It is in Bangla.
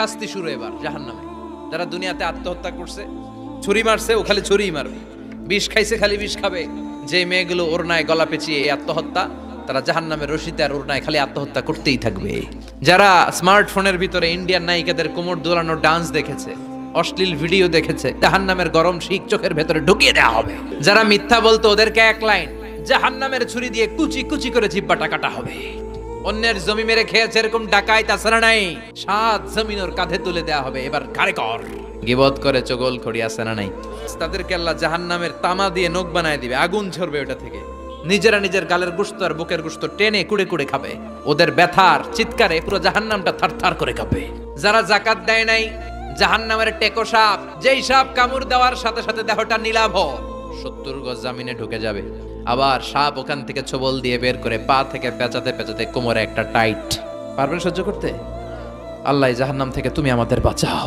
শাস্তি শুরু এবার জাহান্নামে। যারা দুনিয়াতে আত্মহত্যা করছে, ছুরি মারছে, ও খালি ছুরিই মারবে, বিষ খাইছে খালি বিষ খাবে। যে মেয়েগুলো ওড়নায় গলা পেঁচিয়ে এই আত্মহত্যা, তারা জাহান্নামের রশিতে আর ওড়নায় খালি আত্মহত্যা করতেই থাকবে। যারা স্মার্টফোনের ভিতরে ইন্ডিয়ান নায়িকাদের কোমর দোলানো ডান্স দেখেছে, অশ্লীল ভিডিও দেখেছে, জাহান্নামের গরম শিক চোখের ভেতরে ঢুকিয়ে দেওয়া হবে। যারা মিথ্যা বলতো, ওদেরকে এক লাইন জাহান্নামের ছুরি দিয়ে কুচি কুচি করে জিহ্বাটা কাটা হবে। অন্যের জমি মেরে খেয়েছে এরকম ডাকাই তাছাড়া নাই, 7 জমিন ওর কাঁধে তুলে দেওয়া হবে। এবার ঘাড়ে কর। গিবত করে চগল খড়ি আছে না নাই, তাদেরকে আল্লাহ জাহান্নামের তামা দিয়ে নখ বানায় দিবে, আগুন ঝরবে ওটা থেকে। নিজেরা নিজের গালের গোশত আর বুকের গোশত টেনে কুড়ে কুড়ে খাবে। ওদের ব্যথার চিৎকারে পুরো জাহান্নামটা থারথার করে কাঁপবে। যারা যাকাত দেয় নাই, জাহান্নামের টেকো সাপ, যেই সাপ কামড় দেওয়ার সাথে সাথে দেহটা নীলাভ 70 গজ জামিনে ঢুকে যাবে। আবার সাপ ওখান থেকে ছোবল দিয়ে বের করে পা থেকে পেঁচাতে পেঁচাতে কোমরে একটা টাইট। পারবেন সহ্য করতে? আল্লাহ জাহান্নাম থেকে তুমি আমাদের বাঁচাও।